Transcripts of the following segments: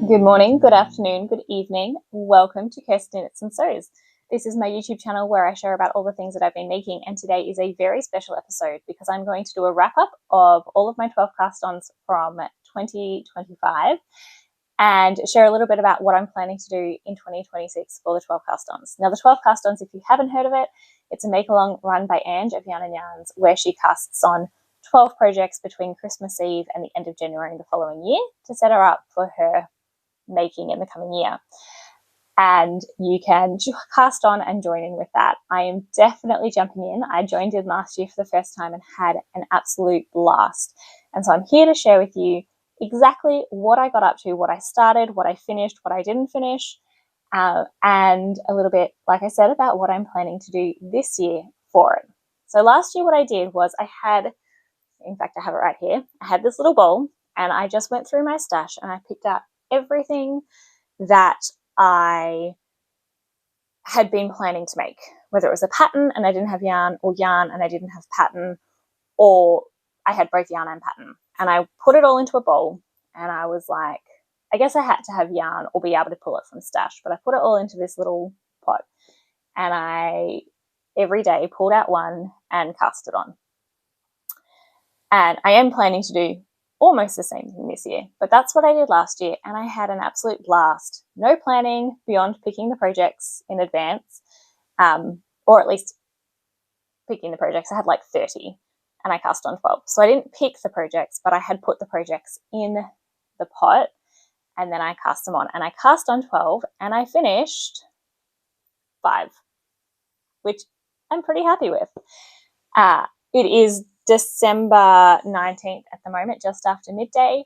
Good morning, good afternoon, good evening. Welcome to Cast Ons and Sews. This is my YouTube channel where I share about all the things that I've been making, and today is a very special episode because I'm going to do a wrap-up of all of my 12 cast-ons from 2025 and share a little bit about what I'm planning to do in 2026 for the 12 cast-ons. Now, the 12 cast-ons, if you haven't heard of it, it's a make-along run by Ange of Yarn and Yarns where she casts on 12 projects between Christmas Eve and the end of January the following year to set her up for her making in the coming year. And you can cast on and join in with that. I am definitely jumping in. I joined in last year for the first time and had an absolute blast. And so I'm here to share with you exactly what I got up to, what I started, what I finished, what I didn't finish, and a little bit, like I said, about what I'm planning to do this year for it. So last year what I did was I have it right here. I had this little bowl and I just went through my stash and I picked out everything that I had been planning to make, whether it was a pattern and I didn't have yarn, or yarn and I didn't have pattern, or I had both yarn and pattern. And I put it all into a bowl and I was like, I guess I had to have yarn or be able to pull it from stash, but I put it all into this little pot and I every day pulled out one and cast it on. And I am planning to do almost the same thing this year, but that's what I did last year and I had an absolute blast. No planning beyond picking the projects in advance, or at least picking the projects. I had like 30 and I cast on 12. So I didn't pick the projects, but I had put the projects in the pot and then I cast them on, and I cast on 12 and I finished 5, which I'm pretty happy with. It is December 19th at the moment, just after midday.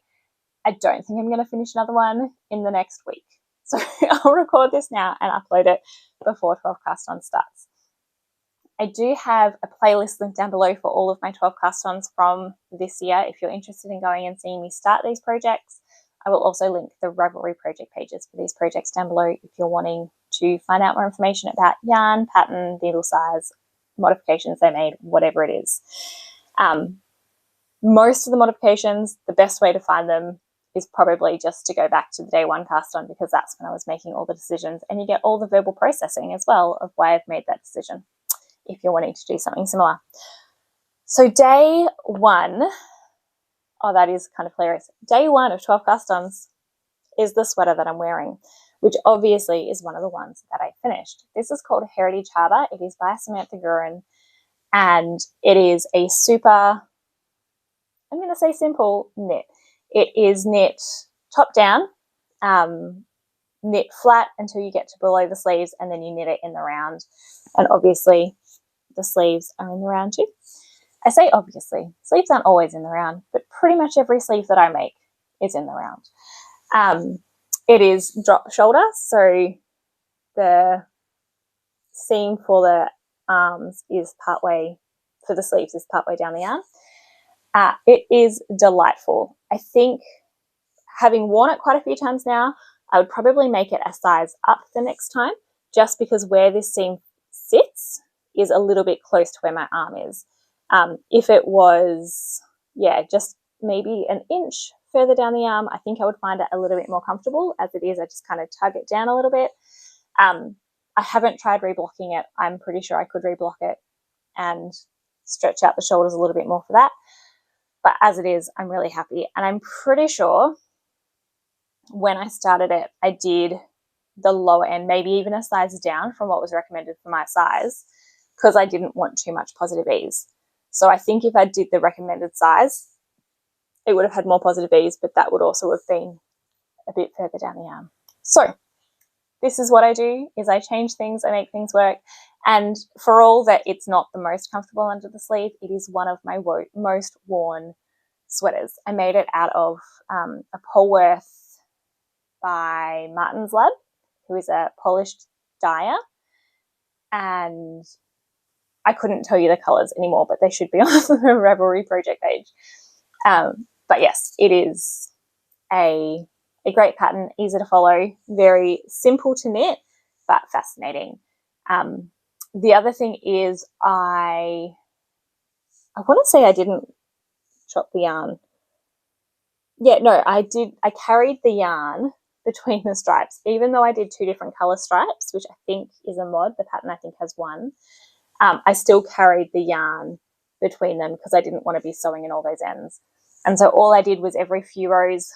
I don't think I'm going to finish another one in the next week. So I'll record this now and upload it before 12 cast-ons starts. I do have a playlist link down below for all of my 12 cast-ons from this year if you're interested in going and seeing me start these projects. I will also link the Ravelry project pages for these projects down below if you're wanting to find out more information about yarn, pattern, needle size, modifications they made, whatever it is. Most of the modifications, the best way to find them is probably just to go back to the day one cast on, because that's when I was making all the decisions, and you get all the verbal processing as well of why I've made that decision if you're wanting to do something similar. So day one, oh, that is kind of hilarious. Day one of 12 cast-ons is the sweater that I'm wearing, which obviously is one of the ones that I finished. This is called Heritage Harbour. It is by Samantha Gurin, and it is a super, I'm going to say simple knit. It is knit top down, knit flat until you get to below the sleeves, and then you knit it in the round. And obviously the sleeves are in the round too. I say obviously, sleeves aren't always in the round, but pretty much every sleeve that I make is in the round. It is drop shoulder, so the seam for the arms is partway, for the sleeves is partway down the yarn. It is delightful. I think, having worn it quite a few times now, I would probably make it a size up the next time, just because where this seam sits is a little bit close to where my arm is. If it was, just maybe an inch further down the arm, I think I would find it a little bit more comfortable. As it is, I just kind of tug it down a little bit. I haven't tried reblocking it. I'm pretty sure I could reblock it and stretch out the shoulders a little bit more for that. But as it is, I'm really happy. And I'm pretty sure when I started it, I did the lower end, maybe even a size down from what was recommended for my size, because I didn't want too much positive ease. So I think if I did the recommended size, it would have had more positive ease, but that would also have been a bit further down the arm. So this is what I do, is I change things, I make things work. And for all that it's not the most comfortable under the sleeve, it is one of my most worn sweaters. I made it out of a Polworth by Martin's Lab, who is a polished dyer. And I couldn't tell you the colours anymore, but they should be on the Ravelry project page. But yes, it is a great pattern, easy to follow, very simple to knit, but fascinating. The other thing is I want to say I didn't chop the yarn. Yeah, no, I did. I carried the yarn between the stripes. Even though I did 2 different colour stripes, which I think is a mod, the pattern I think has 1, I still carried the yarn between them because I didn't want to be sewing in all those ends. And so all I did was every few rows,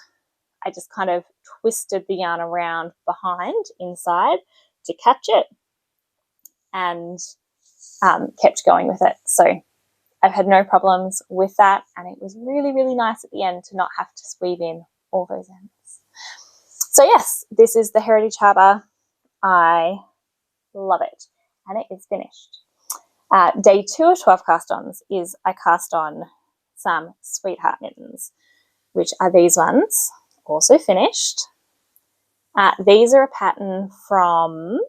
I just kind of twisted the yarn around behind, inside, to catch it, and kept going with it. So I've had no problems with that, and it was really, really nice at the end to not have to weave in all those ends. So yes, this is the Heritage Harbour. I love it, and it is finished. Day 2 of 12 cast-ons is I cast on some Sweetheart mittens, which are these ones, also finished. These are a pattern from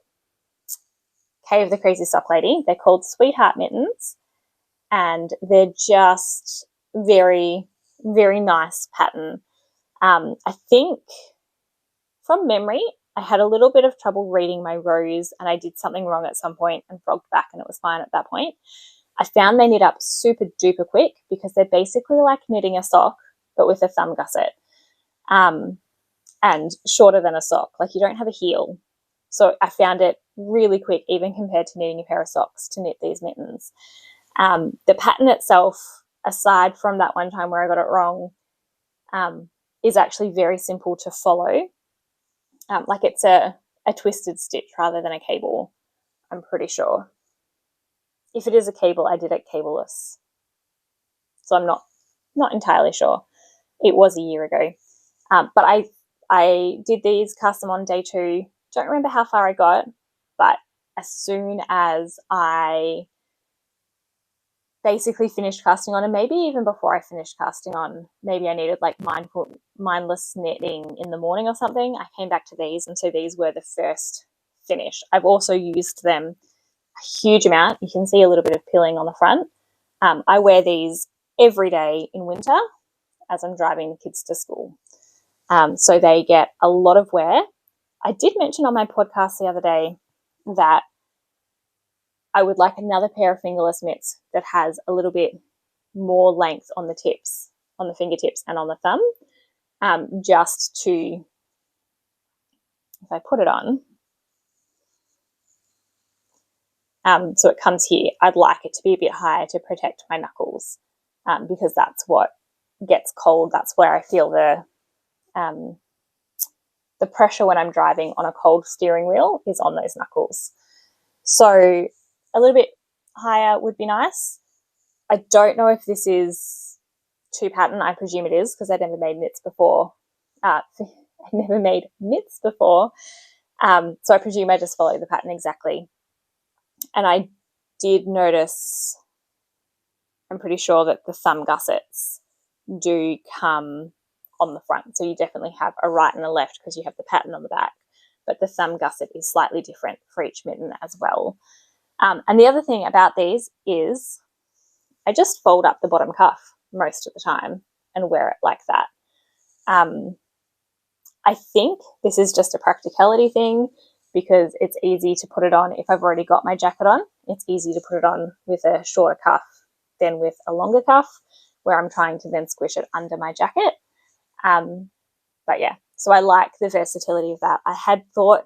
Cave the Crazy Sock Lady. They're called Sweetheart mittens, and they're just very, very nice pattern. I think from memory, I had a little bit of trouble reading my rows, and I did something wrong at some point and frogged back, and it was fine at that point. I found they knit up super duper quick because they're basically like knitting a sock, but with a thumb gusset, and shorter than a sock. Like, you don't have a heel. So I found it really quick, even compared to knitting a pair of socks, to knit these mittens. The pattern itself, aside from that one time where I got it wrong, is actually very simple to follow. Like, it's a twisted stitch rather than a cable, I'm pretty sure. If it is a cable, I did it cableless. So I'm not entirely sure. It was a year ago. But I did these, cast them on day 2. Don't remember how far I got, but as soon as I basically finished casting on, and maybe even before I finished casting on, maybe I needed like mindless knitting in the morning or something, I came back to these, and so these were the first finish. I've also used them a huge amount. You can see a little bit of pilling on the front. I wear these every day in winter as I'm driving the kids to school. So they get a lot of wear. I did mention on my podcast the other day that I would like another pair of fingerless mitts that has a little bit more length on the tips, on the fingertips and on the thumb, just to, if I put it on, so it comes here, I'd like it to be a bit higher to protect my knuckles, because that's what gets cold. That's where I feel the pressure when I'm driving on a cold steering wheel is on those knuckles. So a little bit higher would be nice. I don't know if this is 2 pattern. I presume it is, because I never made knits before. I never made mitts before. So I presume I just follow the pattern exactly. And I did notice, I'm pretty sure that the thumb gussets do come on the front. So you definitely have a right and a left because you have the pattern on the back, but the thumb gusset is slightly different for each mitten as well. And the other thing about these is I just fold up the bottom cuff most of the time and wear it like that. I think this is just a practicality thing because it's easy to put it on if I've already got my jacket on. It's easy to put it on with a shorter cuff than with a longer cuff where I'm trying to then squish it under my jacket. But yeah, so I like the versatility of that. I had thought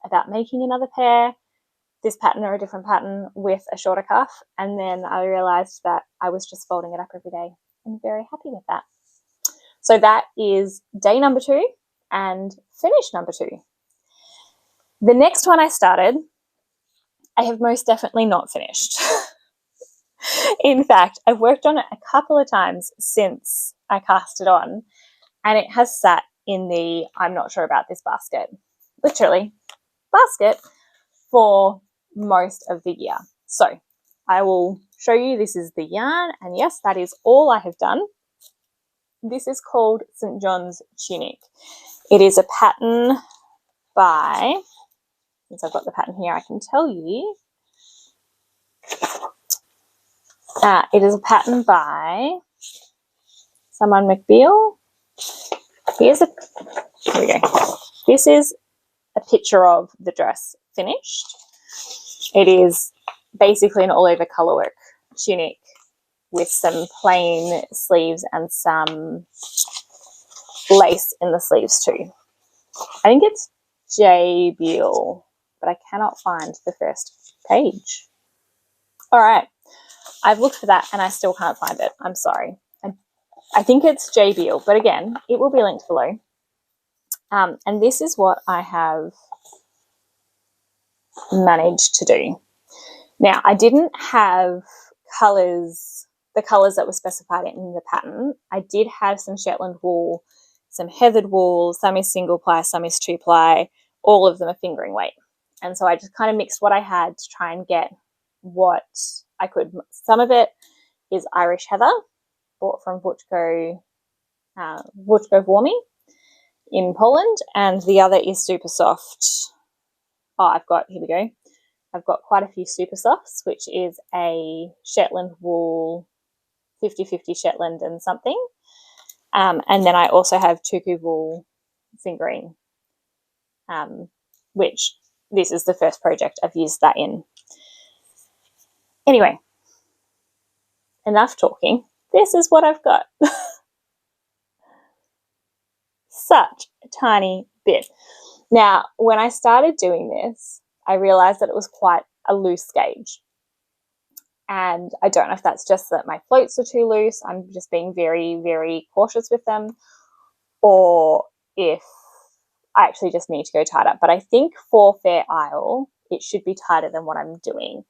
about making another pair, this pattern or a different pattern with a shorter cuff, and then I realized that I was just folding it up every day. I'm very happy with that. So that is day number 2 and finish number 2. The next one I started, I have most definitely not finished. In fact, I've worked on it a couple of times since I cast it on, and it has sat in the I'm not sure about this basket, literally basket, for most of the year. So I will show you, this is the yarn, and yes, that is all I have done. This is called St. John's Tunic. It is a pattern by, since I've got the pattern here, I can tell you. It is a pattern by someone McBeal. Here we go. This is a picture of the dress finished. It is basically an all-over colourwork tunic with some plain sleeves and some lace in the sleeves too. I think it's J. Beale, but I cannot find the first page. All right. I've looked for that and I still can't find it. I'm sorry. I think it's J. Beale, but again, it will be linked below. And this is what I have managed to do. Now, I didn't have colours, the colours that were specified in the pattern. I did have some Shetland wool, some heathered wool, some is single ply, some is 2-ply, all of them are fingering weight. And so I just kind of mixed what I had to try and get what I could. Some of it is Irish heather, bought from Buczko Warmi in Poland, and the other is super soft. Oh, here we go. I've got quite a few super softs, which is a Shetland wool, 50-50 Shetland and something. And then I also have Tuku wool fingering, which this is the first project I've used that in. Anyway, enough talking. This is what I've got. Such a tiny bit. Now, when I started doing this, I realized that it was quite a loose gauge. And I don't know if that's just that my floats are too loose, I'm just being very, very cautious with them, or if I actually just need to go tighter. But I think for Fair Isle, it should be tighter than what I'm doing.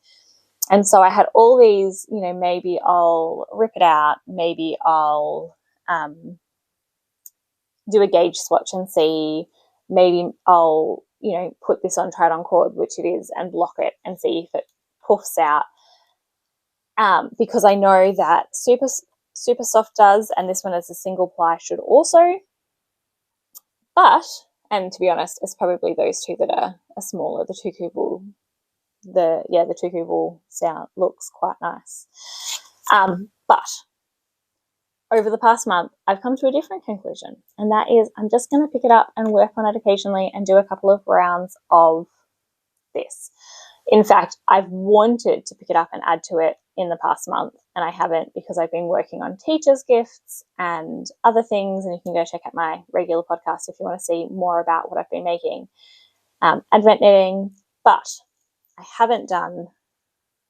And so I had all these, you know, maybe I'll rip it out, maybe I'll do a gauge swatch and see, maybe I'll, you know, put this on try-it-on cord, which it is, and block it and see if it puffs out. Because I know that super soft does, and this one as a single ply should also. But, and to be honest, it's probably those two that are smaller. The Tuku wool, the Tuku wool sound looks quite nice. But over the past month, I've come to a different conclusion, and that is I'm just going to pick it up and work on it occasionally and do a couple of rounds of this. In fact, I've wanted to pick it up and add to it in the past month, and I haven't because I've been working on teachers' gifts and other things, and you can go check out my regular podcast if you want to see more about what I've been making. Advent knitting, but I haven't done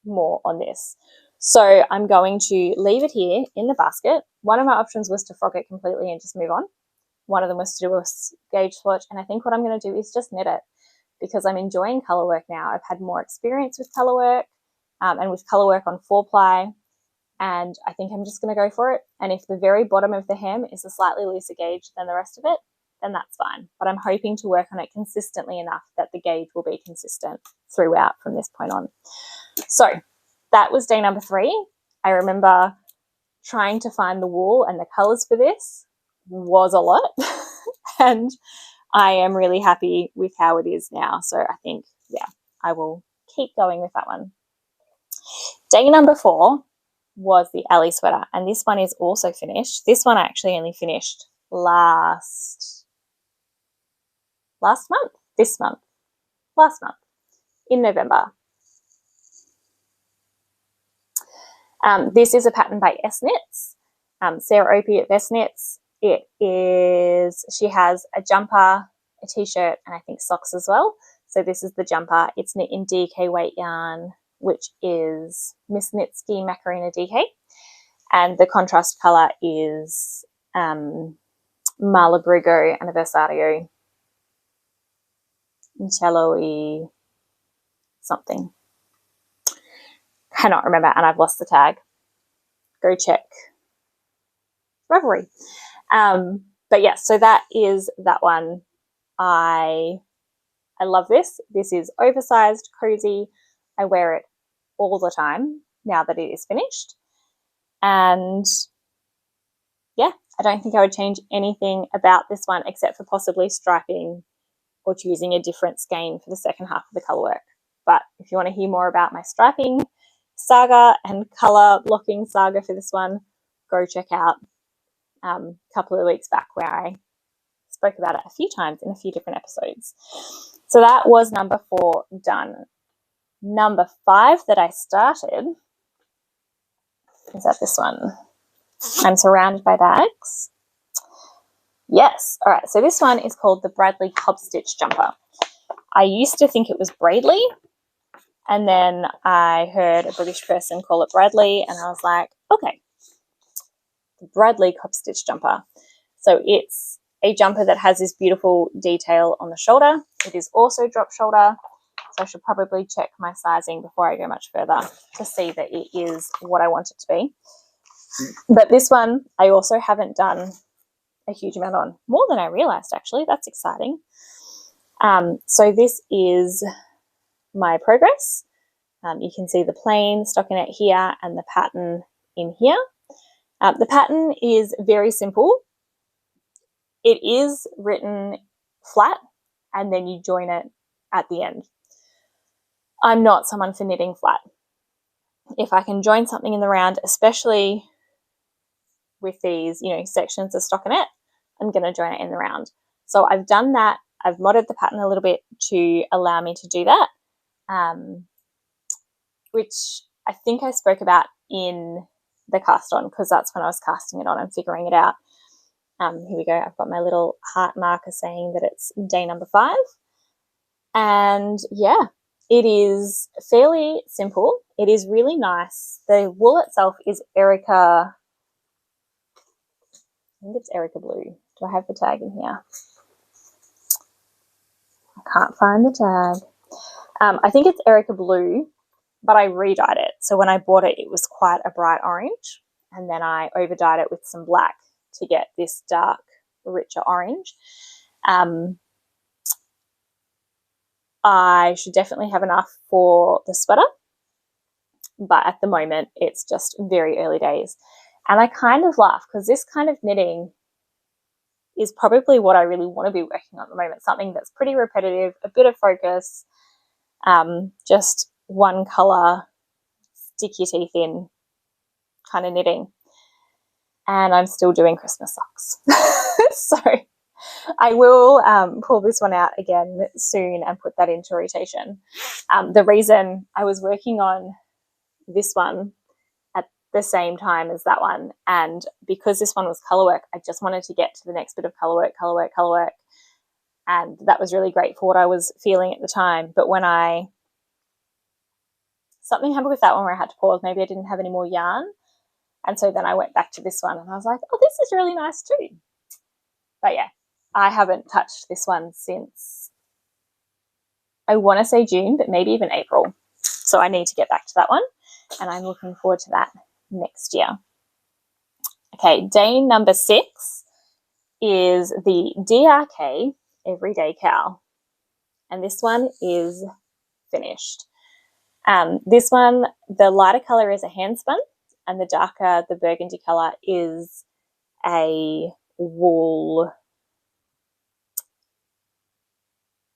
more on this. So I'm going to leave it here in the basket. One of my options was to frog it completely and just move on. One of them was to do a gauge swatch, and I think what I'm going to do is just knit it because I'm enjoying colour work now. I've had more experience with colour work and with colour work on 4-ply, and I think I'm just going to go for it. And if the very bottom of the hem is a slightly looser gauge than the rest of it, then that's fine. But I'm hoping to work on it consistently enough that the gauge will be consistent throughout from this point on. So that was day number 3. I remember trying to find the wool and the colours for this was a lot. And I am really happy with how it is now. So I think, yeah, I will keep going with that one. Day number 4 was the Ellie Sweater. And this one is also finished. This one I actually only finished last month in November. This is a pattern by S Knits, Sarah Opie at Best Knits. She has a jumper, a t-shirt, and I think socks as well. So this is the jumper. It's knit in DK weight yarn, which is Miss Knitsky Macarena DK. And the contrast colour is Malabrigo Anniversario Cello-y something. Cannot remember, and I've lost the tag. Go check Revelry. But yeah, so that is that one. I love this. This is oversized, cozy. I wear it all the time now that it is finished. And yeah, I don't think I would change anything about this one except for possibly striping or choosing a different skein for the second half of the colour work. But if you want to hear more about my striping saga and colour blocking saga for this one, go check out a couple of weeks back where I spoke about it a few times in a few different episodes. So that was number 4 done. Number 5 that I started is that this one. I'm surrounded by bags. Yes. All right. So this one is called the Bradley Cupstitch Jumper. I used to think it was Braidley, and then I heard a British person call it Bradley, and I was like, okay, the Bradley Cupstitch Jumper. So it's a jumper that has this beautiful detail on the shoulder. It is also drop shoulder, so I should probably check my sizing before I go much further to see that it is what I want it to be. But this one I also haven't done a huge amount on, more than I realized actually. That's exciting. So this is my progress. You can see the plain stockinette here and the pattern in here. The pattern is very simple. It is written flat and then you join it at the end. I'm not someone for knitting flat. If I can join something in the round, especially with these, sections of stockinette, I'm going to join it in the round. So I've done that. I've modded the pattern a little bit to allow me to do that, which I think I spoke about in the cast on, because that's when I was casting it on and figuring it out. Here we go. I've got my little heart marker saying that it's day number 5. And yeah, it is fairly simple. It is really nice. The wool itself is Erica, I think it's Erica Blue. Do I have the tag in here? I can't find the tag. I think it's Erica Blue, but I re-dyed it. So when I bought it, it was quite a bright orange, and then I over-dyed it with some black to get this dark, richer orange. I should definitely have enough for the sweater, but at the moment it's just very early days. And I kind of laugh because this kind of knitting is probably what I really want to be working on at the moment, something that's pretty repetitive, a bit of focus, just one colour, stick your teeth in kind of knitting. And I'm still doing Christmas socks. So I will pull this one out again soon and put that into rotation. The reason I was working on this one at the same time as that one, and because this one was colour work, I just wanted to get to the next bit of colour work, and that was really great for what I was feeling at the time. But when something happened with that one where I had to pause, maybe I didn't have any more yarn, and so then I went back to this one and I was like, oh, this is really nice too. But yeah, I haven't touched this one since, I want to say June, but maybe even April. So I need to get back to that one, and I'm looking forward to that next year. Okay, day number 6 is the DRK Everyday Cowl, and this one is finished. This one, the lighter colour is a handspun, and the darker, the burgundy colour, is a wool,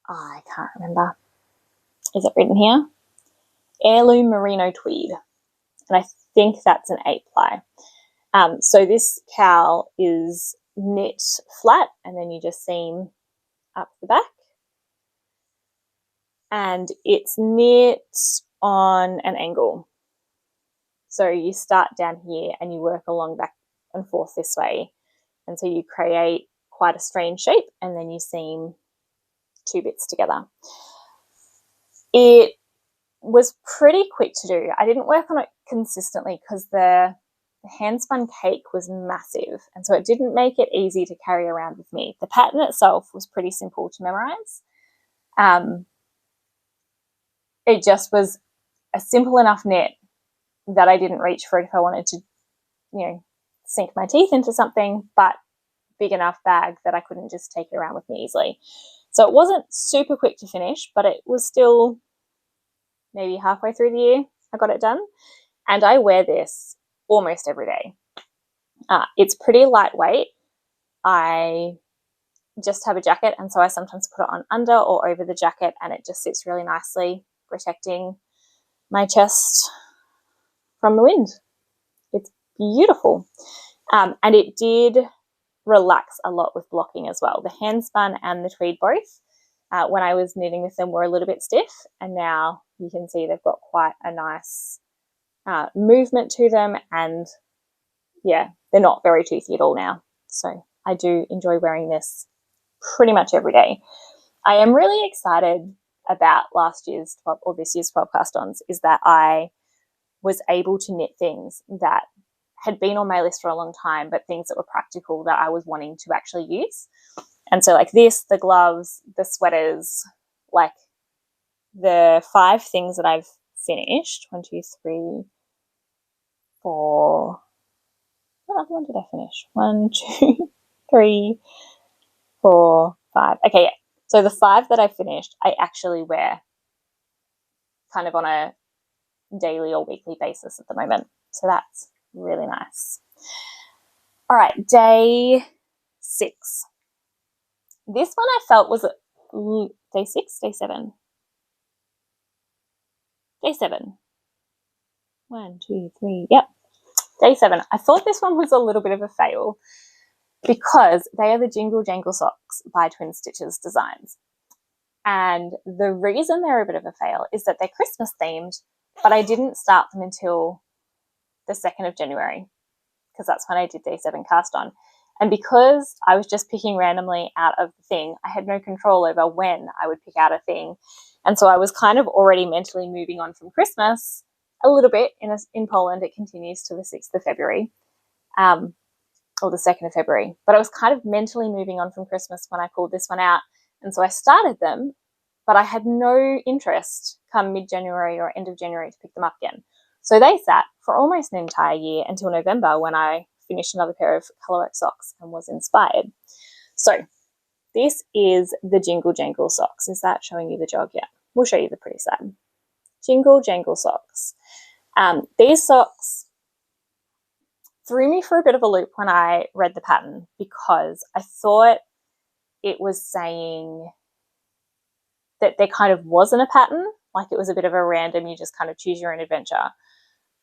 I can't remember. Is it written here? Heirloom merino tweed. And I think that's an 8-ply. So this cowl is knit flat, and then you just seam up the back. And it's knit on an angle. So you start down here and you work along back and forth this way. And so you create quite a strange shape, and then you seam 2 bits together. It was pretty quick to do. I didn't work on it consistently because the handspun cake was massive, and so it didn't make it easy to carry around with me. The pattern itself was pretty simple to memorize. It just was a simple enough knit that I didn't reach for it if I wanted to, sink my teeth into something, but big enough bag that I couldn't just take it around with me easily. So it wasn't super quick to finish, but it was still maybe halfway through the year I got it done. And I wear this almost every day. It's pretty lightweight. I just have a jacket, and so I sometimes put it on under or over the jacket, and it just sits really nicely, protecting my chest from the wind. It's beautiful. And it did relax a lot with blocking as well. The handspun and the tweed both, when I was knitting with them, were a little bit stiff, and now you can see they've got quite a nice movement to them, and yeah, they're not very toothy at all now. So I do enjoy wearing this pretty much every day. I am really excited about last year's 12 or this year's 12 cast ons is that I was able to knit things that had been on my list for a long time, but things that were practical that I was wanting to actually use. And so like this, the gloves, the sweaters, like the 5 things that I've finished, 1, 2, 3, 4, what other one did I finish? 1, 2, 3, 4, 5. Okay, yeah. So the 5 that I finished, I actually wear kind of on a daily or weekly basis at the moment. So that's really nice. All right, day 6. This one I felt was day 6, day 7. Day 7. 1, 2, 3. Yep. Day 7. I thought this one was a little bit of a fail because they are the Jingle Jangle socks by Twin Stitches Designs. And the reason they're a bit of a fail is that they're Christmas themed, but I didn't start them until the 2nd of January because that's when I did day 7 cast on. And because I was just picking randomly out of the thing, I had no control over when I would pick out a thing. And so I was kind of already mentally moving on from Christmas a little bit. In Poland, it continues to the 6th of February. Or the 2nd of February. But I was kind of mentally moving on from Christmas when I pulled this one out. And so I started them, but I had no interest come mid-January or end of January to pick them up again. So they sat for almost an entire year until November when I finished another pair of colourwork socks and was inspired. So this is the Jingle Jangle socks. Is that showing you the jog yet? We'll show you the pretty side. Jingle Jangle socks. These socks threw me for a bit of a loop when I read the pattern because I thought it was saying that there kind of wasn't a pattern, like it was a bit of a random, you just kind of choose your own adventure.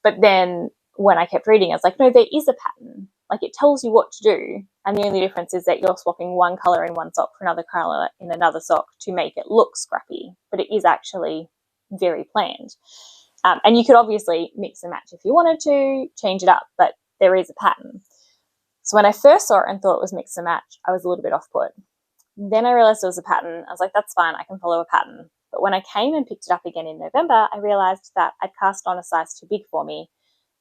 But then when I kept reading, I was like, no, there is a pattern. Like it tells you what to do. And the only difference is that you're swapping one colour in one sock for another colour in another sock to make it look scrappy. But it is actually very planned. And you could obviously mix and match if you wanted to, change it up, but there is a pattern. So when I first saw it and thought it was mix and match, I was a little bit off put. Then I realised it was a pattern. I was like, that's fine, I can follow a pattern. But when I came and picked it up again in November, I realised that I'd cast on a size too big for me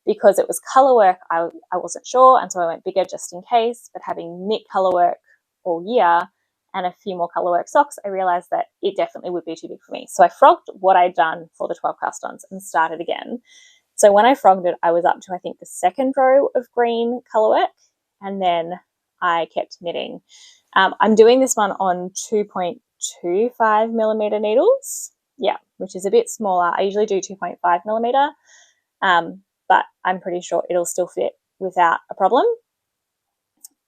because it was colour work. I wasn't sure, and so I went bigger just in case. But having knit colour work all year and a few more colour work socks, I realised that it definitely would be too big for me. So I frogged what I'd done for the 12 cast ons and started again. So when I frogged it, I was up to, I think, the 2nd row of green colour work, and then I kept knitting. I'm doing this one on 2.25 millimetre needles, yeah, which is a bit smaller. I usually do 2.5 millimetre, but I'm pretty sure it'll still fit without a problem.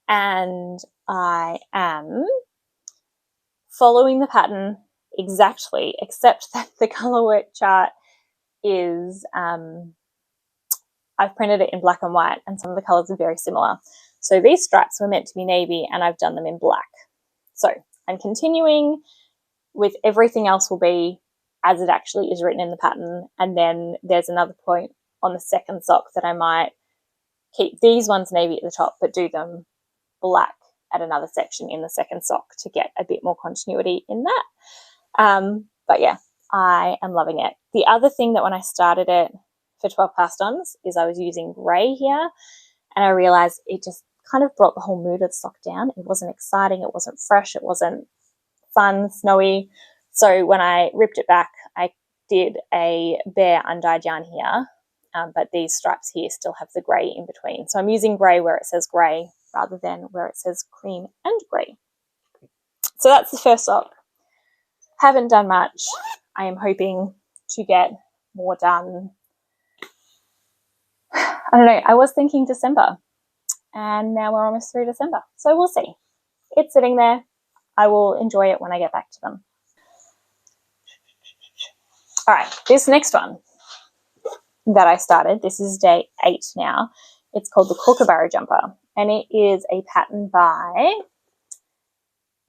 And I am following the pattern exactly, except that the colourwork chart is, I've printed it in black and white, and some of the colours are very similar. So these stripes were meant to be navy, and I've done them in black. So I'm continuing with everything else will be as it actually is written in the pattern. And then there's another point on the 2nd sock that I might keep these ones navy at the top, but do them black at another section in the 2nd sock to get a bit more continuity in that. But yeah, I am loving it. The other thing that when I started it for 12 cast ons is I was using grey here, and I realised it just kind of brought the whole mood of the sock down. It wasn't exciting, it wasn't fresh, it wasn't fun, snowy. So when I ripped it back, I did a bare undyed yarn here, but these stripes here still have the grey in between. So I'm using grey where it says grey rather than where it says cream and grey. So that's the first sock. Haven't done much. I am hoping to get more done. I don't know, I was thinking December, and now we're almost through December. So we'll see. It's sitting there. I will enjoy it when I get back to them. All right, this next one that I started, this is day 8 now. It's called the Kookaburra Jumper, and it is a pattern by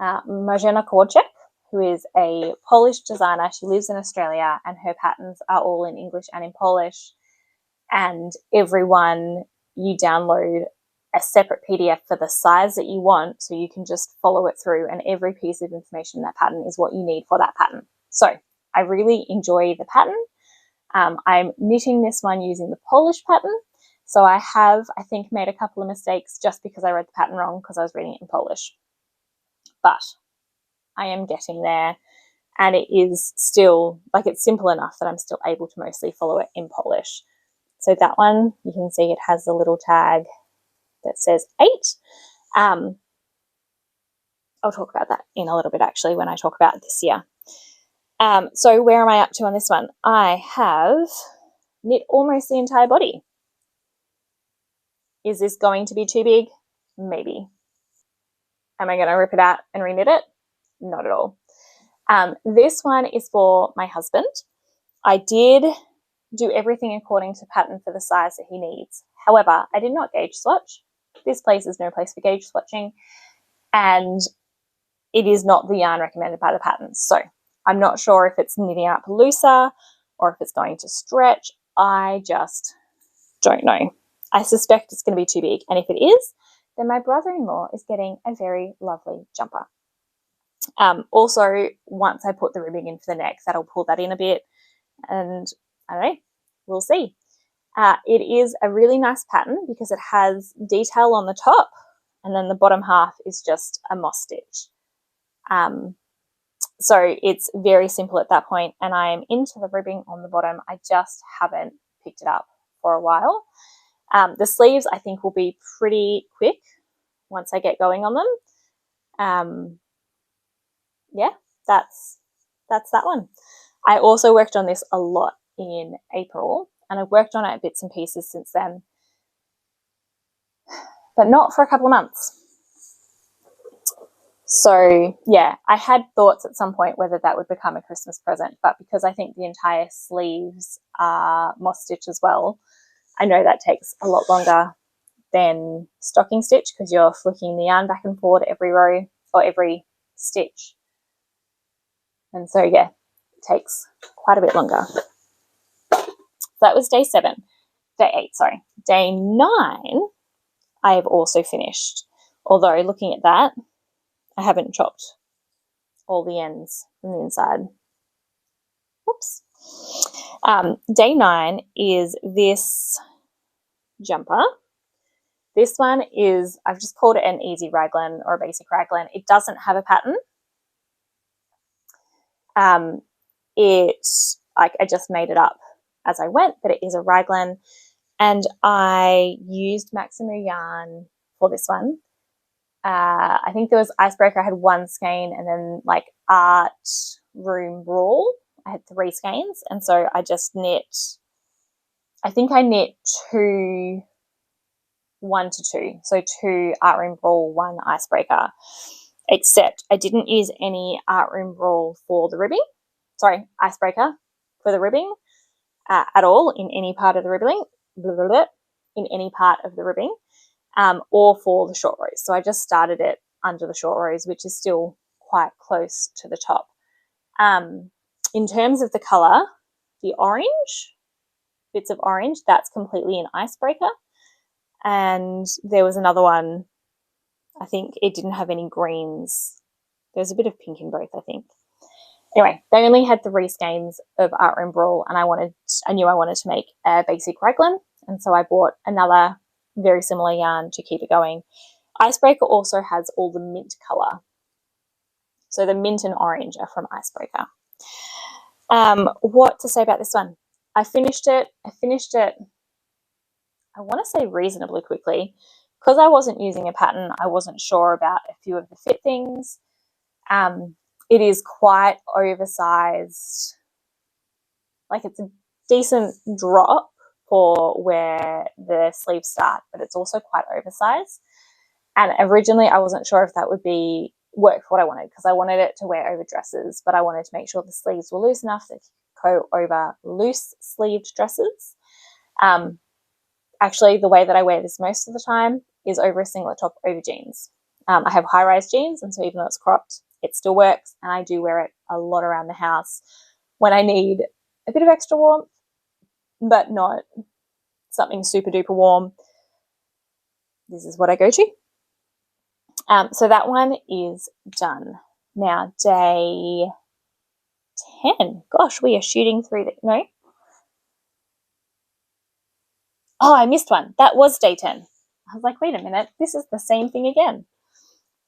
Marzena Kowalczyk, who is a Polish designer. She lives in Australia, and her patterns are all in English and in Polish. And everyone you download a separate PDF for the size that you want, so you can just follow it through, and every piece of information in that pattern is what you need for that pattern. So I really enjoy the pattern. I'm knitting this one using the Polish pattern. So I have, I think, made a couple of mistakes just because I read the pattern wrong because I was reading it in Polish. But I am getting there, and it is still, like, it's simple enough that I'm still able to mostly follow it in Polish. So that one, you can see it has a little tag that says 8. I'll talk about that in a little bit, actually, when I talk about this year. So where am I up to on this one? I have knit almost the entire body. Is this going to be too big? Maybe. Am I going to rip it out and reknit it? Not at all. This one is for my husband. I did do everything according to pattern for the size that he needs. However, I did not gauge swatch. This place is no place for gauge swatching, and it is not the yarn recommended by the patterns. So I'm not sure if it's knitting up looser or if it's going to stretch. I just don't know. I suspect it's going to be too big, and if it is, then my brother-in-law is getting a very lovely jumper. Also, once I put the ribbing in for the neck, that'll pull that in a bit, and I don't know, we'll see. It is a really nice pattern because it has detail on the top, and then the bottom half is just a moss stitch. So it's very simple at that point, and I am into the ribbing on the bottom. I just haven't picked it up for a while. The sleeves, I think, will be pretty quick once I get going on them. Yeah, that's that one. I also worked on this a lot in April, and I've worked on it bits and pieces since then, but not for a couple of months. So yeah, I had thoughts at some point whether that would become a Christmas present, but because I think the entire sleeves are moss stitch as well, I know that takes a lot longer than stocking stitch because you're flicking the yarn back and forward every row or every stitch. And so yeah, it takes quite a bit longer. So that was day 8, sorry. Day 9, I have also finished. Although looking at that, I haven't chopped all the ends from the inside. Whoops. Day 9 is this jumper. This one is, I've just called it an easy raglan or a basic raglan. It doesn't have a pattern. I just made it up as I went, but it is a raglan, and I used Maximo yarn for this one. I think there was icebreaker. I had 1 skein, and then like art room raw, I had 3 skeins, and so I just knit. I think I knit 1 to 2, so 2 art room raw, 1 icebreaker. Except I didn't use any art room raw for the ribbing. Sorry, icebreaker for the ribbing at all in any part of the ribbing. Or for the short rows. So I just started it under the short rows, which is still quite close to the top. In terms of the colour, the orange, bits of orange, that's completely an icebreaker. And there was another one, I think it didn't have any greens. There's a bit of pink in both, I think. Anyway, they only had 3 skeins of art room brawl, and I knew I wanted to make a basic raglan, and so I bought another very similar yarn to keep it going. Icebreaker also has all the mint colour. So the mint and orange are from Icebreaker. What to say about this one? I finished it, I want to say reasonably quickly. Because I wasn't using a pattern, I wasn't sure about a few of the fit things. It is quite oversized. Like, it's a decent drop for where the sleeves start, but it's also quite oversized. And originally I wasn't sure if that would work for what I wanted, because I wanted it to wear over dresses, but I wanted to make sure the sleeves were loose enough that it could go over loose sleeved dresses. Actually, the way that I wear this most of the time is over a singlet top over jeans. I have high-rise jeans, and so even though it's cropped, it still works, and I do wear it a lot around the house when I need a bit of extra warmth, but not something super duper warm. this is what I go to. So that one is done. Now, day 10. Gosh, we are shooting through the, no. Oh, I missed one. That was day 10. I was like, wait a minute, this is the same thing again.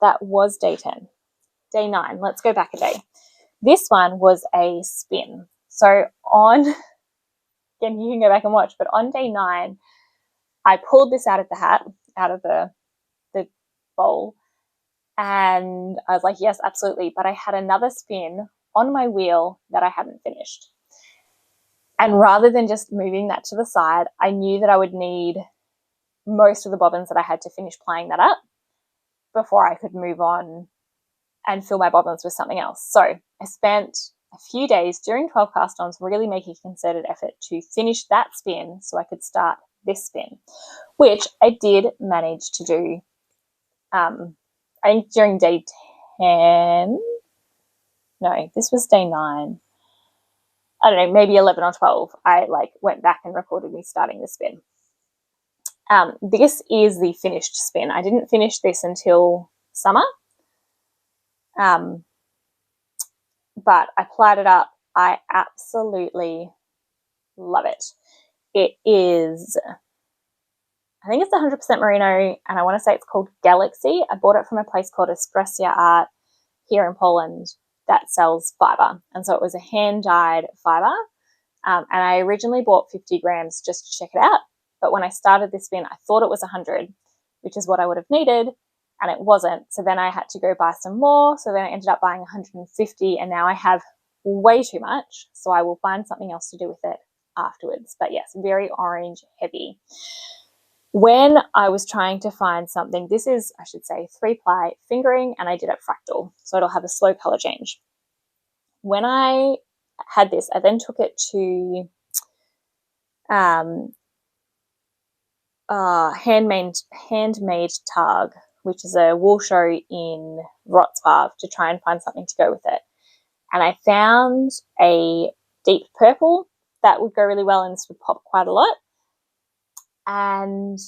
That was day 10. Day 9, let's go back a day. This one was a spin. So on, again, you can go back and watch, but on day 9, I pulled this out of the hat, out of the bowl, and I was like, yes, absolutely. But I had another spin on my wheel that I hadn't finished. And rather than just moving that to the side, I knew that I would need most of the bobbins that I had to finish playing that up before I could move on and fill my bobbins with something else. So I spent a few days during 12 cast ons really making a concerted effort to finish that spin so I could start this spin, which I did manage to do. I think during day 10, no, this was day 9. I don't know, maybe 11 or 12, I went back and recorded me starting the spin. This is the finished spin. I didn't finish this until summer, but I plied it up. I absolutely love it. It is, I think it's 100% merino, and I want to say it's called Galaxy. I bought it from a place called Esprecia Art here in Poland that sells fibre. And so it was a hand-dyed fibre. And I originally bought 50 grams just to check it out. But when I started this spin, I thought it was 100, which is what I would have needed, and it wasn't. So then I had to go buy some more. So then I ended up buying 150, and now I have way too much. So I will find something else to do with it afterwards. But yes, very orange heavy. When I was trying to find something, this is, I should say, 3-ply fingering, and I did it fractal, so it'll have a slow color change. When I had this, I then took it to Handmade Tag, which is a wool show in Wrocław, to try and find something to go with it. And I found a deep purple that would go really well, and this would pop quite a lot. And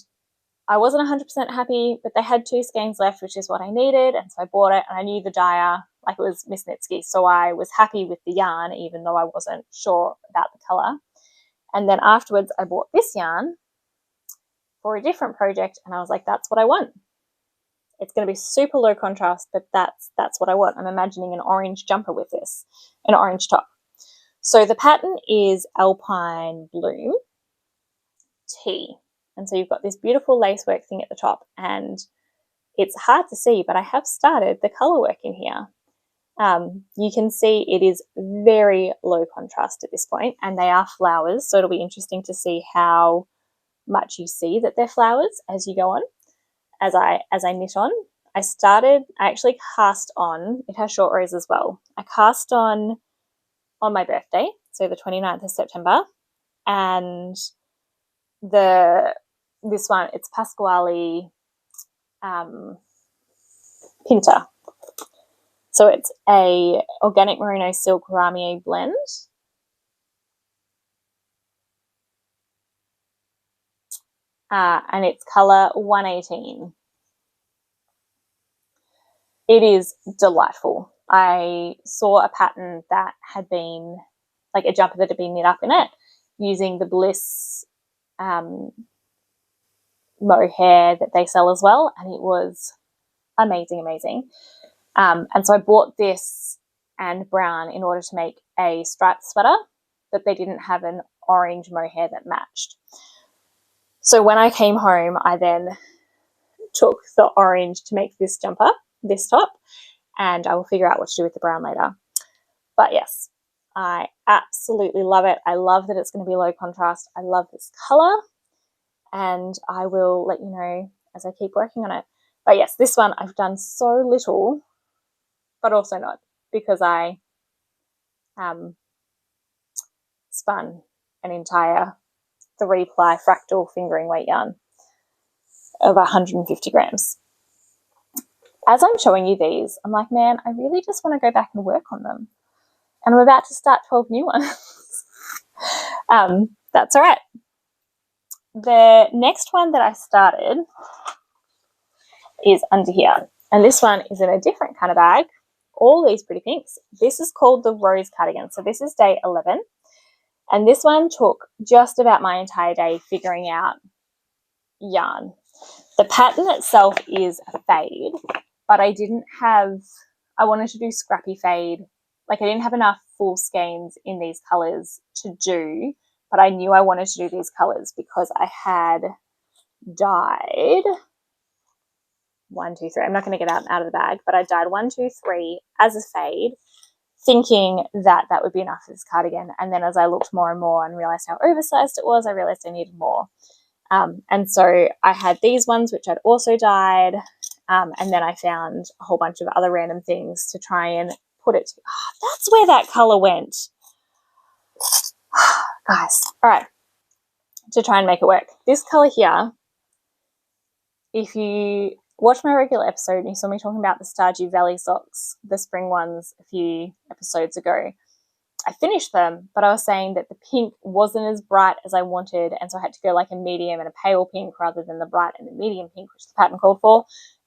I wasn't 100% happy, but they had 2 skeins left, which is what I needed. And so I bought it, and I knew the dyer, it was Miss Nitsky. So I was happy with the yarn, even though I wasn't sure about the color. And then afterwards, I bought this yarn for a different project, and I was like, that's what I want. It's going to be super low contrast, but that's what I want. I'm imagining an orange jumper with this, an orange top. So the pattern is Alpine Bloom Tee. And so you've got this beautiful lacework thing at the top, and it's hard to see, but I have started the color work in here. You can see it is very low contrast at this point, and they are flowers. So it'll be interesting to see how much you see that they're flowers as you go on, as I knit on. I actually cast on, it has short rows as well. I cast on my birthday, so the 29th of September, and this one, it's Pasquale Pinta. So it's a organic merino silk Ramier blend. And it's color 118. It is delightful. I saw a pattern that had been, like a jumper that had been knit up in it, using the Bliss mohair that they sell as well, and it was amazing. And so I bought this and brown in order to make a striped sweater, but they didn't have an orange mohair that matched. So when I came home, I then took the orange to make this jumper, this top, and I will figure out what to do with the brown later. But yes, I absolutely love it. I love that it's going to be low contrast. I love this color, and I will let you know as I keep working on it. But yes, this one I've done so little, but also not, because I spun an entire 3-ply fractal fingering weight yarn of 150 grams. As I'm showing you these, I'm like, man, I really just want to go back and work on them. And I'm about to start 12 new ones. That's all right. The next one that I started is under here. And this one is in a different kind of bag. All these pretty pinks. This is called the Rose Cardigan. So this is day 11. And this one took just about my entire day figuring out yarn. The pattern itself is a fade, but I wanted to do scrappy fade. Like I didn't have enough full skeins in these colours to do, but I knew I wanted to do these colours because I had dyed 1, 2, 3. I'm not going to get out of the bag, but I dyed 1, 2, 3 as a fade, thinking that that would be enough for this cardigan. And then as I looked more and more and realised how oversized it was, I realised I needed more. And so I had these ones, which I'd also dyed. And then I found a whole bunch of other random things to try and put it to. Oh, that's where that colour went. Guys, all right, to try and make it work. This colour here, if you watch my regular episode and you saw me talking about the Stardew Valley socks, the spring ones, a few episodes ago, I finished them, but I was saying that the pink wasn't as bright as I wanted, and so I had to go like a medium and a pale pink rather than the bright and the medium pink, which the pattern called for.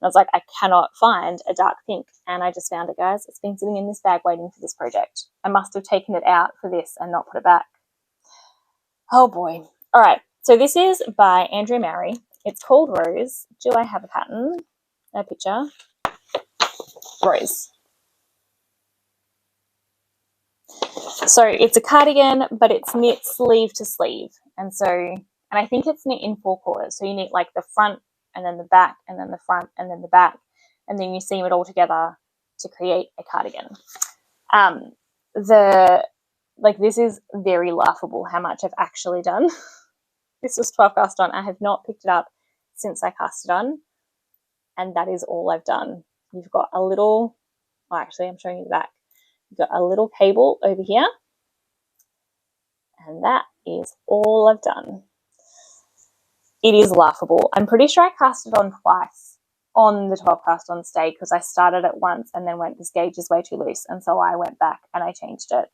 And I was like, I cannot find a dark pink, and I just found it, guys. It's been sitting in this bag waiting for this project. I must have taken it out for this and not put it back. Oh boy. All right, so this is by Andrea Mowry. It's called Rose. Do I have a pattern? A picture? Rose. So it's a cardigan, but it's knit sleeve to sleeve. And I think it's knit in 4 quarters. So you knit like the front and then the back and then the front and then the back. And then you seam it all together to create a cardigan. This is very laughable how much I've actually done. This was 12 cast on. I have not picked it up since I cast it on. And that is all I've done. You've got a little, oh, actually I'm showing you the back. You've got a little cable over here. And that is all I've done. It is laughable. I'm pretty sure I cast it on twice on the 12 cast on stay because I started it once and then went, this gauge is way too loose. And so I went back and I changed it.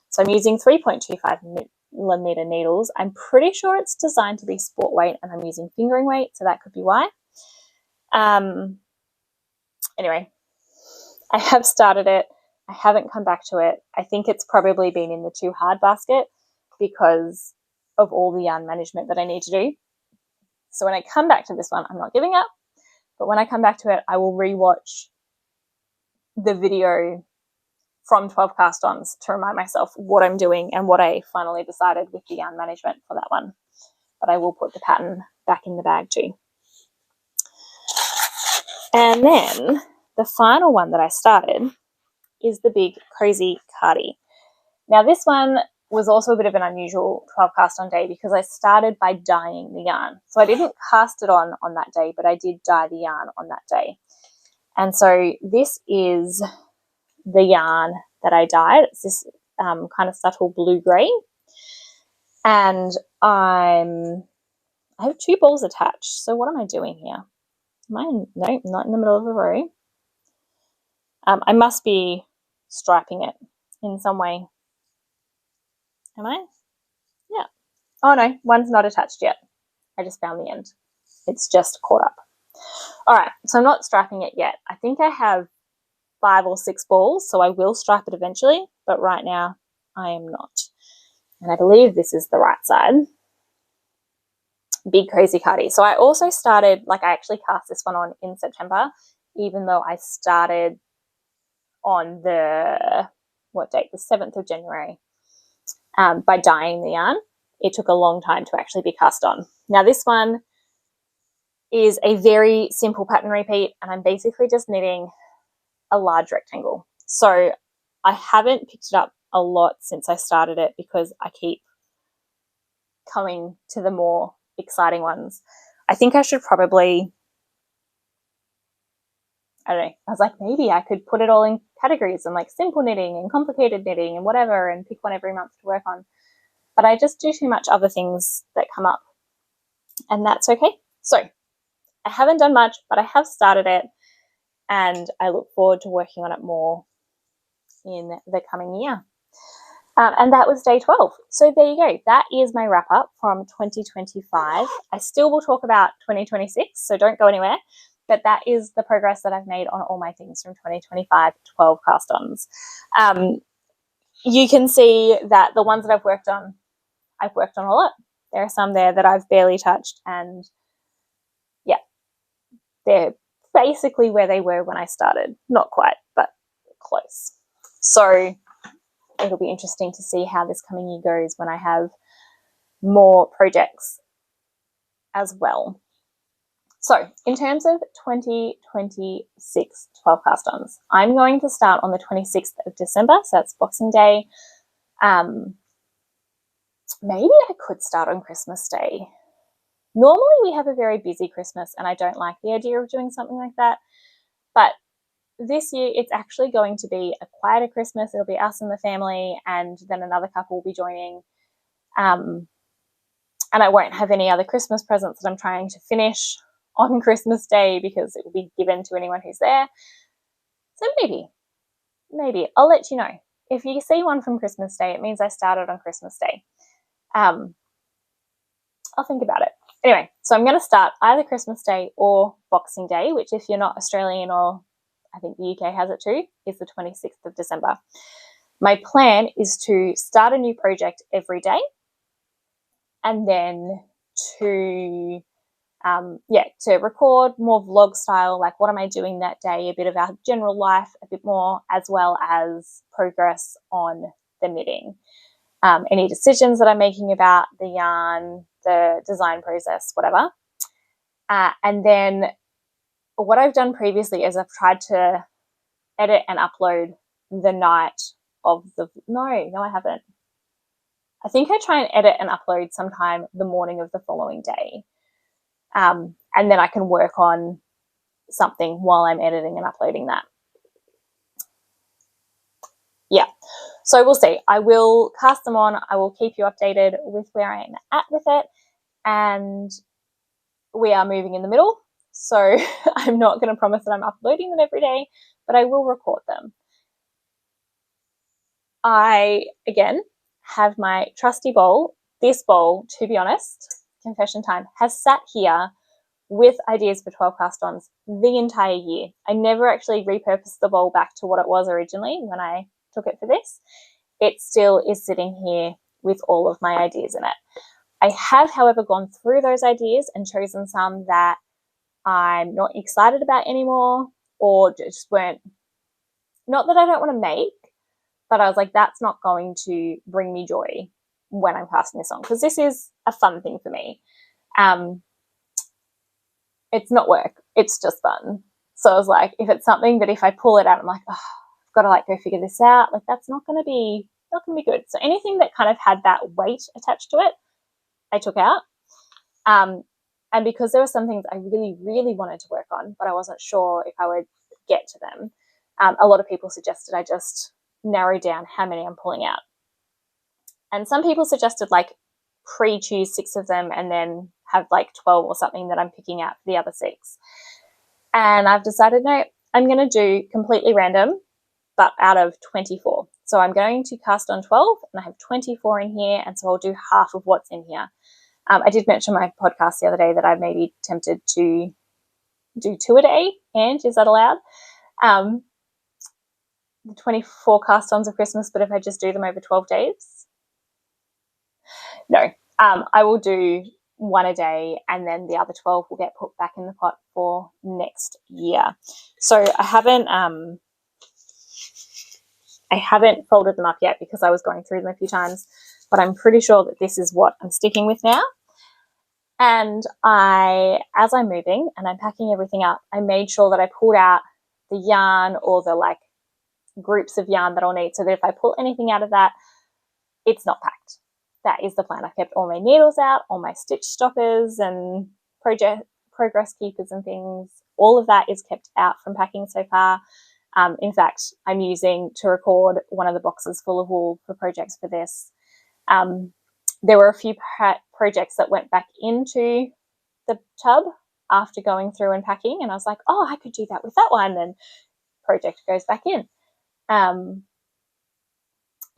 So I'm using 3.25 millimeter needles. I'm pretty sure it's designed to be sport weight and I'm using fingering weight. So that could be why. Anyway, I have started it. I haven't come back to it. I think it's probably been in the too hard basket because of all the yarn management that I need to do. So when I come back to this one, I'm not giving up. But when I come back to it, I will rewatch the video from 12 cast ons to remind myself what I'm doing and what I finally decided with the yarn management for that one. But I will put the pattern back in the bag too. And then the final one that I started is the big Cozy Cardi. Now this one was also a bit of an unusual 12 cast on day because I started by dyeing the yarn. So I didn't cast it on that day, but I did dye the yarn on that day. And so this is the yarn that I dyed. It's this kind of subtle blue-grey. And I have 2 balls attached. So what am I doing here? No, not in the middle of the row. I must be striping it in some way. Am I? Yeah. Oh no, one's not attached yet. I just found the end. It's just caught up. All right, so I'm not striping it yet. I think I have 5 or 6 balls, so I will stripe it eventually, but right now I am not. And I believe this is the right side. Big Cozy Cardi. So I also started, I actually cast this one on in September, even though I started on the, what date? The 7th of January by dyeing the yarn. It took a long time to actually be cast on. Now this one is a very simple pattern repeat, and I'm basically just knitting a large rectangle. So I haven't picked it up a lot since I started it because I keep coming to the more exciting ones. I think I should probably, I don't know, I was like, maybe I could put it all in categories and simple knitting and complicated knitting and whatever and pick one every month to work on. But I just do too much other things that come up, and that's okay. So I haven't done much, but I have started it, and I look forward to working on it more in the coming year. And that was day 12. So there you go. That is my wrap up from 2025. I still will talk about 2026, so don't go anywhere. but that is the progress that I've made on all my things from 2025, 12 cast-ons. You can see that the ones that I've worked on a lot. There are some there that I've barely touched, and yeah, they're basically where they were when I started. Not quite, but close. So it'll be interesting to see how this coming year goes when I have more projects as well. So in terms of 2026 12 cast-ons, I'm going to start on the 26th of December, so that's Boxing Day. Maybe I could start on Christmas Day. Normally we have a very busy Christmas and I don't like the idea of doing something like that, but this year it's actually going to be a quieter Christmas. It'll be us and the family, and then another couple will be joining. And I won't have any other Christmas presents that I'm trying to finish on Christmas Day because it will be given to anyone who's there. So maybe I'll let you know. If you see one from Christmas Day, it means I started on Christmas Day. I'll think about it. Anyway, so I'm going to start either Christmas Day or Boxing Day, which if you're not Australian, or I think the UK has it too, is the 26th of December. My plan is to start a new project every day, and then to record more vlog style, like what am I doing that day, a bit of our general life, a bit more, as well as progress on the knitting. Any decisions that I'm making about the yarn, the design process, whatever. And then what I've done previously is I've tried to edit and upload the night of the... No, I haven't. I think I try and edit and upload sometime the morning of the following day. And then I can work on something while I'm editing and uploading that. Yeah, so we'll see. I will cast them on. I will keep you updated with where I am at with it. And we are moving in the middle. So I'm not going to promise that I'm uploading them every day, but I will record them. I, again, have my trusty bowl. This bowl, to be honest, confession time, has sat here with ideas for 12 cast-ons the entire year. I never actually repurposed the bowl back to what it was originally when I took it for this. It still is sitting here with all of my ideas in it. I have, however, gone through those ideas and chosen some that I'm not excited about anymore, or just weren't, not that I don't want to make, but I was like, that's not going to bring me joy when I'm casting this on, because this is a fun thing for me. It's not work, it's just fun. So I was like, if it's something that if I pull it out, I'm like, oh, I've got to like go figure this out, like that's not going to be good. So anything that kind of had that weight attached to it, I took out. And because there were some things I really, really wanted to work on, but I wasn't sure if I would get to them, a lot of people suggested I just narrow down how many I'm pulling out. And some people suggested like pre-choose 6 of them and then have like 12 or something that I'm picking out for the other 6. And I've decided, no, I'm going to do completely random, but out of 24. So I'm going to cast on 12 and I have 24 in here. And so I'll do half of what's in here. I did mention my podcast the other day that I may be tempted to do 2 a day. Ange, is that allowed? The 24 cast-ons of Christmas, but if I just do them over 12 days? No, I will do 1 a day, and then the other 12 will get put back in the pot for next year. So I haven't folded them up yet because I was going through them a few times, but I'm pretty sure that this is what I'm sticking with now. And as I'm moving and I'm packing everything up, I made sure that I pulled out the yarn or the like groups of yarn that I'll need, so that if I pull anything out of that, it's not packed. That is the plan. I kept all my needles out, all my stitch stoppers and progress keepers and things. All of that is kept out from packing so far. In fact, I'm using to record one of the boxes full of wool for projects for this. There were a few projects that went back into the tub after going through and packing, and I was like, oh, I could do that with that one, and project goes back in.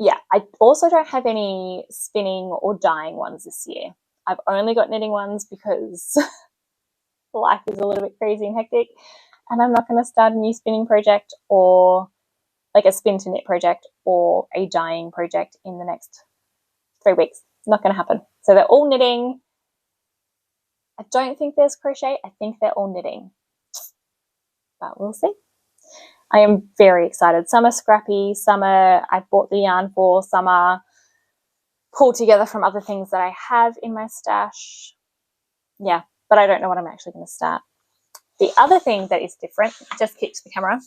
Yeah, I also don't have any spinning or dyeing ones this year. I've only got knitting ones because life is a little bit crazy and hectic, and I'm not going to start a new spinning project or like a spin to knit project or a dyeing project in the next 3 weeks. Not going to happen. So they're all knitting. I don't think there's crochet. I think they're all knitting, but we'll see. I am very excited. Some are scrappy, some are I bought the yarn for, some are pulled together from other things that I have in my stash. Yeah, but I don't know what I'm actually going to start. The other thing that is different, just kicked the camera,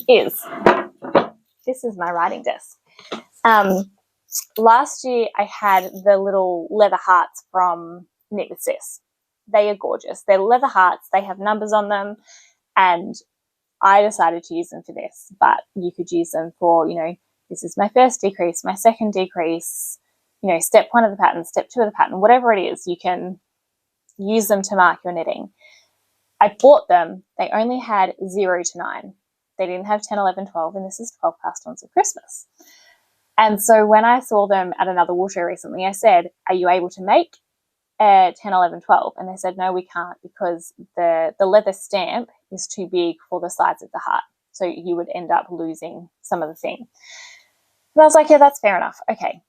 is this is my writing desk. Last year I had the little leather hearts from Knit with Sis. They are gorgeous. They're leather hearts. They have numbers on them, and I decided to use them for this, but you could use them for, you know, this is my first decrease, my second decrease, you know, step 1 of the pattern, step 2 of the pattern, whatever it is, you can use them to mark your knitting. I bought them. They only had 0 to 9. They didn't have 10, 11, 12, and this is 12 cast ons of Christmas. And so when I saw them at another wool show recently, I said, are you able to make 10, 11, 12? And they said, no, we can't, because the leather stamp is too big for the size of the heart. So you would end up losing some of the thing. And I was like, yeah, that's fair enough. Okay.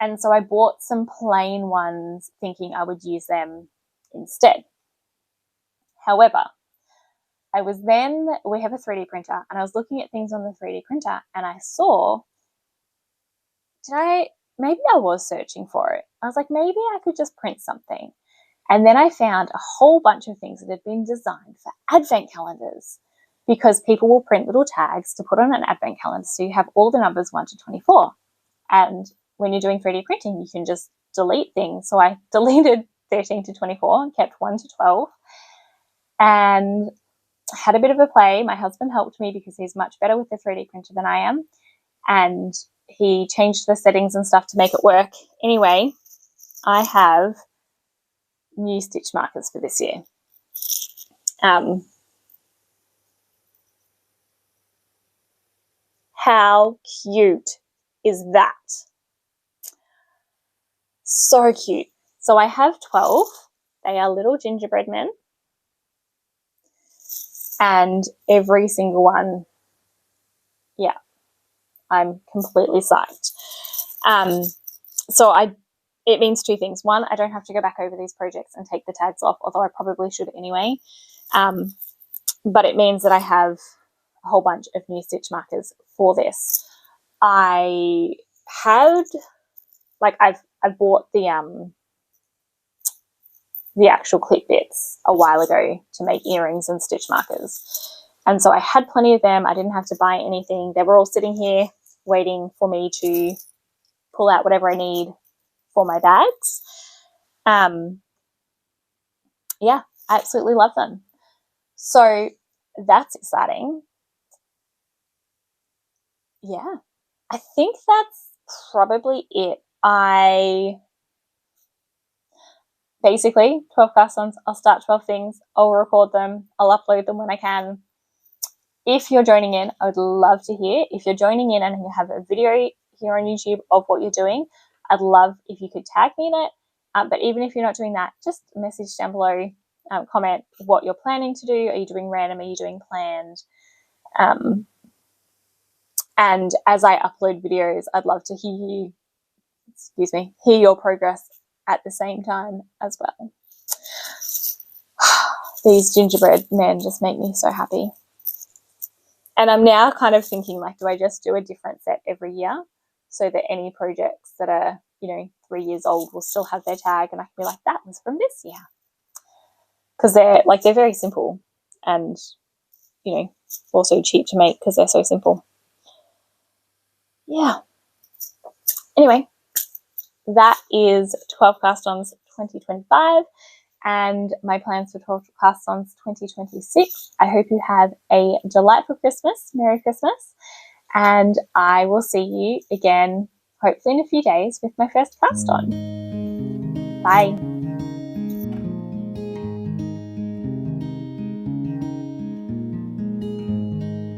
And so I bought some plain ones thinking I would use them instead. However, we have a 3D printer, and I was looking at things on the 3D printer, and I saw, maybe I was searching for it. I was like, maybe I could just print something. And then I found a whole bunch of things that had been designed for advent calendars, because people will print little tags to put on an advent calendar so you have all the numbers 1 to 24. And when you're doing 3D printing, you can just delete things. So I deleted 13 to 24 and kept 1 to 12 and had a bit of a play. My husband helped me because he's much better with the 3D printer than I am. And he changed the settings and stuff to make it work. Anyway, I have new stitch markers for this year. How cute is that? So cute. So I have 12. They are little gingerbread men. And every single one, yeah, I'm completely psyched. It means 2 things. One, I don't have to go back over these projects and take the tags off, although I probably should anyway. But it means that I have a whole bunch of new stitch markers for this. I bought the actual clip bits a while ago to make earrings and stitch markers. And so I had plenty of them. I didn't have to buy anything. They were all sitting here waiting for me to pull out whatever I need for my bags. Yeah, I absolutely love them. So that's exciting. Yeah, I think that's probably it. Basically, 12 cast ons, I'll start 12 things, I'll record them, I'll upload them when I can. If you're joining in, I would love to hear. If you're joining in and you have a video here on YouTube of what you're doing, I'd love if you could tag me in it. But even if you're not doing that, just message down below, comment what you're planning to do. Are you doing random? Are you doing planned? And as I upload videos, I'd love to hear your progress at the same time as well. These gingerbread men just make me so happy. And I'm now kind of thinking, like, do I just do a different set every year so that any projects that are, 3 years old will still have their tag, and I can be like, that was from this year. Because they're very simple and, also cheap to make because they're so simple. Yeah. Anyway, that is 12 cast ons 2025 and my plans for 12 cast ons 2026. I hope you have a delightful Christmas. Merry Christmas. And I will see you again, hopefully in a few days, with my first cast on. Bye.